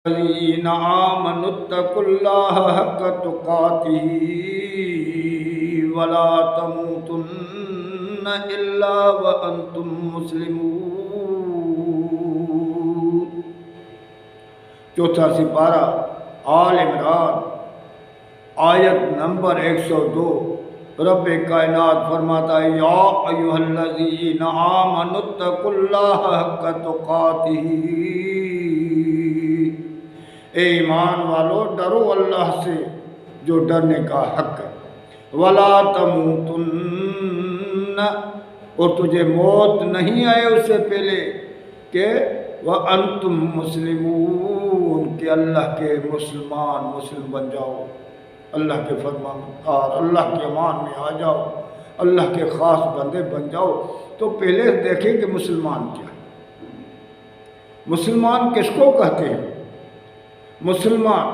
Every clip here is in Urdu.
الذین آمنوا اتقوا اللہ حق تقاتہ ولا تموتن الا وانتم مسلمون۔ چوتھا سپارہ آل عمران آیت نمبر 102۔ رب کائنات فرماتا ہے یا ایھا الذین آمنوا اتقوا اللہ حق تقاتہ، اے ایمان والو ڈرو اللہ سے جو ڈرنے کا حق ہے۔ ولا تموتن، اور تجھے موت نہیں آئے اس سے پہلے کہ وانتم مسلمون، کہ اللہ کے مسلم بن جاؤ، اللہ کے فرمانبردار، اللہ کے امان میں آ جاؤ، اللہ کے خاص بندے بن جاؤ۔ تو پہلے دیکھیں کہ مسلمان کیا ہے۔ مسلمان کس کو کہتے ہیں؟ مسلمان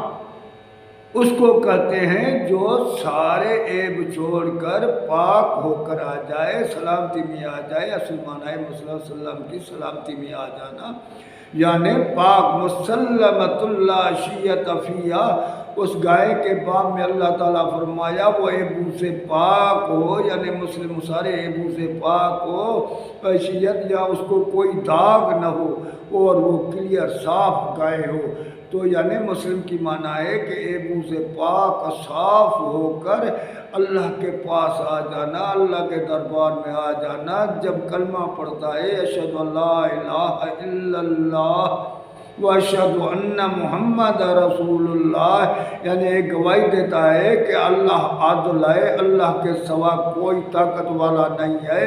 اس کو کہتے ہیں جو سارے عیب چھوڑ کر پاک ہو کر آ جائے، سلامتی میں آ جائے۔ اصل معنی ہے صلی اللہ علیہ وسلم کی سلامتی میں آ جانا، یعنی پاک مسلمۃ اللہ شیعت فیہا، اس گائے کے باب میں اللہ تعالیٰ فرمایا وہ عیبوں سے پاک ہو، یعنی مسلم سارے عیبوں سے پاک ہو، شیعت یا اس کو کوئی داغ نہ ہو، اور وہ کلیئر صاف گائے ہو۔ تو یعنی مسلم کی معنی ہے کہ عیبوں سے پاک صاف ہو کر اللہ کے پاس آ جانا، اللہ کے دربار میں آ جانا۔ جب کلمہ پڑھتا ہے اشہد ان لا الہ الا اللہ واشہد ان محمد رسول اللہ، یعنی ایک گواہی دیتا ہے کہ اللہ عادل ہے، اللہ کے سوا کوئی طاقت والا نہیں ہے،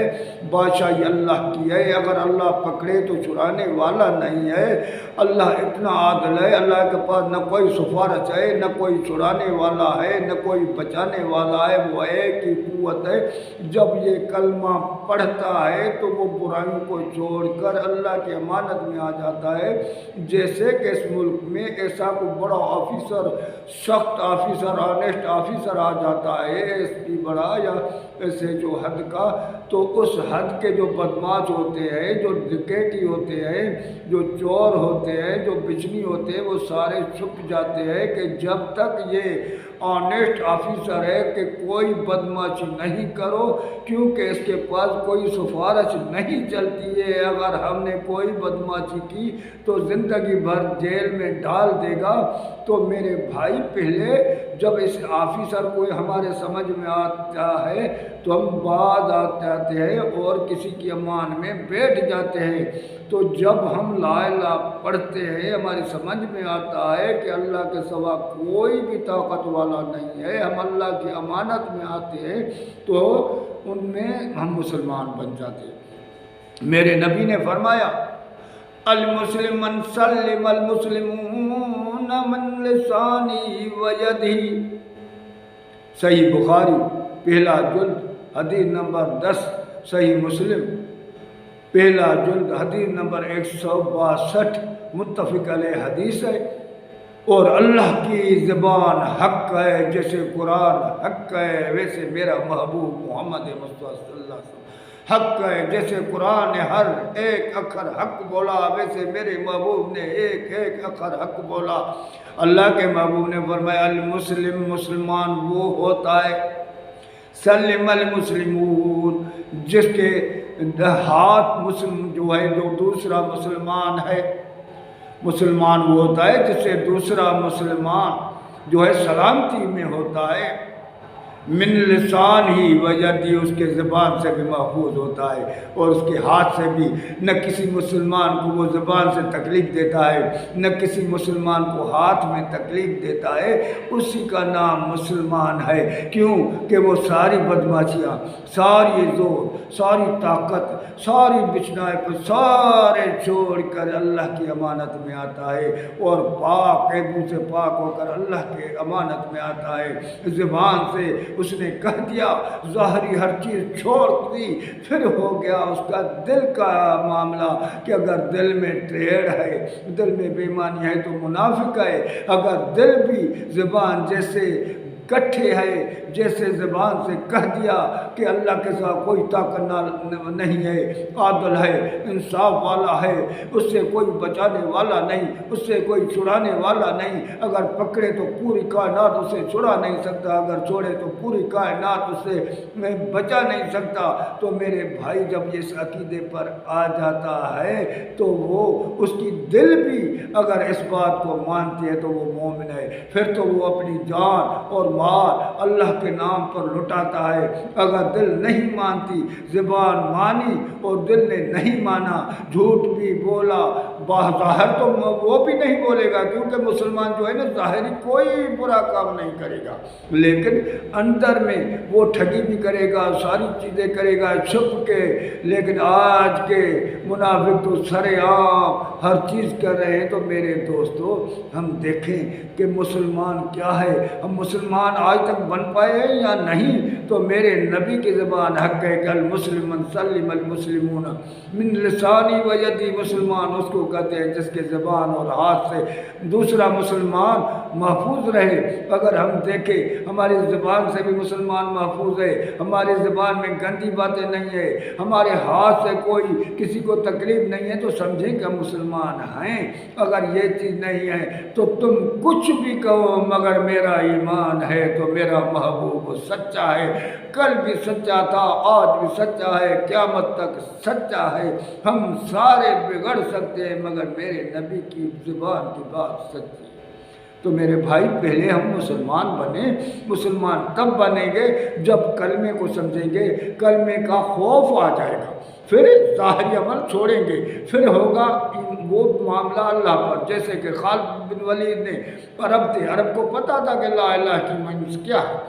بادشاہی اللہ کی ہے، اگر اللہ پکڑے تو چھڑانے والا نہیں ہے، اللہ اتنا عادل ہے، اللہ کے پاس نہ کوئی سفارش ہے، نہ کوئی چھڑانے والا ہے، نہ کوئی بچانے والا ہے، وہ ایک ہی قوت ہے۔ جب یہ کلمہ پڑھتا ہے تو وہ برائیوں کو چھوڑ کر اللہ کی امانت میں آ جاتا ہے۔ جیسے کہ اس ملک میں ایسا کوئی بڑا آفیسر، سخت آفیسر، آنیسٹ آفیسر آ جاتا ہے، ایس پی بڑا یا ایسے جو حد کا، تو اس حد کے جو بدماش ہوتے ہیں، جو ڈکیٹی ہوتے ہیں، جو چور ہوتے ہیں، جو بچنی ہوتے ہیں، وہ سارے چھپ جاتے ہیں کہ جب تک یہ آنیسٹ آفیسر ہے کہ کوئی بدماشی نہیں کرو، کیونکہ اس کے پاس کوئی سفارش نہیں چلتی ہے۔ اگر ہم نے کوئی بدماشی کی تو زندگی بھر جیل میں ڈال دے گا۔ تو میرے بھائی پہلے جب اس آفیسر کو ہمارے سمجھ میں آتا ہے تو ہم بعد آتے ہیں اور کسی کی امان میں بیٹھ جاتے ہیں۔ تو جب ہم لا الہ پڑھتے ہیں ہماری سمجھ میں آتا ہے کہ اللہ کے سوا کوئی بھی طاقت والا نہیں ہے، ہم اللہ کی امانت میں آتے ہیں تو ان میں ہم مسلمان بن جاتے ہیں۔ میرے نبی نے فرمایا المسلم من سلم المسلمون من لسانی و یدی، صحیح بخاری پہلا جلد حدیث نمبر 10، صحیح مسلم پہلا جلد حدیث نمبر 162، متفق علیہ حدیث ہے۔ اور اللہ کی زبان حق ہے، جیسے قرآن حق ہے ویسے میرا محبوب محمد مصطفیٰ صلی اللہ علیہ وسلم حق ہے، جیسے قرآن نے ہر ایک اکھر حق بولا ویسے میرے محبوب نے ایک ایک اکھر حق بولا۔ اللہ کے محبوب نے فرمایا المسلم، مسلمان وہ ہوتا ہے، سلم المسلمون، جس کے ہاتھ مسلم جو ہے جو دوسرا مسلمان ہے، مسلمان وہ ہوتا ہے جس سے دوسرا مسلمان جو ہے سلامتی میں ہوتا ہے، من لسان ہی ویدی، اس کے زبان سے بھی محفوظ ہوتا ہے اور اس کے ہاتھ سے بھی، نہ کسی مسلمان کو وہ زبان سے تکلیف دیتا ہے، نہ کسی مسلمان کو ہاتھ میں تکلیف دیتا ہے، اسی کا نام مسلمان ہے۔ کیوں کہ وہ ساری بدماشیاں، ساری زور، ساری طاقت، ساری بچنائے پر سارے چھوڑ کر اللہ کی امانت میں آتا ہے، اور پاک عیبوں سے پاک ہو کر اللہ کے امانت میں آتا ہے۔ زبان سے اس نے کہہ دیا، ظاہری ہر چیز چھوڑ دی، پھر ہو گیا اس کا دل کا معاملہ کہ اگر دل میں ٹریڑ ہے، دل میں بے ایمانی ہے تو منافق ہے، اگر دل بھی زبان جیسے کٹھے ہے، جیسے زبان سے کہہ دیا کہ اللہ کے ساتھ کوئی طاقت نہیں ہے، عادل ہے، انصاف والا ہے، اس سے کوئی بچانے والا نہیں، اس سے کوئی چھڑانے والا نہیں، اگر پکڑے تو پوری کائنات اسے چھڑا نہیں سکتا، اگر چھوڑے تو پوری کائنات اسے بچا نہیں سکتا۔ تو میرے بھائی جب اس عقیدے پر آ جاتا ہے تو وہ اس کی دل بھی اگر اس بات کو مانتی ہے تو وہ مومن ہے، پھر تو وہ اپنی جان اور مال اللہ کے نام پر لٹاتا ہے۔ اگر دل نہیں مانتی، زبان مانی اور دل نے نہیں مانا، جھوٹ بھی بولا، باظاہر تو وہ بھی نہیں بولے گا، کیونکہ مسلمان جو ہے نا ظاہری کوئی برا کام نہیں کرے گا، لیکن اندر میں وہ ٹھگی بھی کرے گا، ساری چیزیں کرے گا چھپ کے۔ لیکن آج کے منافق تو سر عام ہر چیز کر رہے ہیں۔ تو میرے دوستو، ہم دیکھیں کہ مسلمان کیا ہے، ہم مسلمان آج تک بن پائے ہیں یا نہیں؟ تو میرے نبی کی زبان حق ہے کہ المسلم من سلم المسلمون من لسانی و یدی، مسلمان اس کو کہتے ہیں جس کے زبان اور ہاتھ سے دوسرا مسلمان محفوظ رہے۔ اگر ہم دیکھیں ہماری زبان سے بھی مسلمان محفوظ ہے، ہماری زبان میں گندی باتیں نہیں ہے، ہمارے ہاتھ سے کوئی کسی کو تکلیف نہیں ہے، تو سمجھیں کہ ہم مسلمان ہیں۔ اگر یہ چیز نہیں ہے تو تم کچھ بھی کہو، مگر میرا ایمان ہے تو میرا محبوب سچا ہے، کل بھی سچا تھا، آج بھی سچا ہے، قیامت تک سچا ہے۔ ہم سارے بگڑ سکتے ہیں مگر میرے نبی کی زبان کی بات سچی ہے۔ تو میرے بھائی، پہلے ہم مسلمان بنیں۔ مسلمان تب بنیں گے جب کلمے کو سمجھیں گے، کلمے کا خوف آ جائے گا، پھر ظاہری عمل چھوڑیں گے، پھر ہوگا وہ معاملہ اللہ پر۔ جیسے کہ خالد بن ولید نے، عرب تھے، عرب کو پتہ تھا کہ لا الہ کی معنی کیا ہے،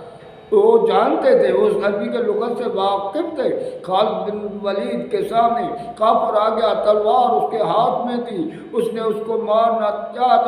تو وہ جانتے تھے، اس عربی کے لغت سے واقف تھے۔ خالد بن ولید کے سامنے کافر آ گیا، تلوار اس کے ہاتھ میں تھی، اس نے اس کو مارنا چاہا تو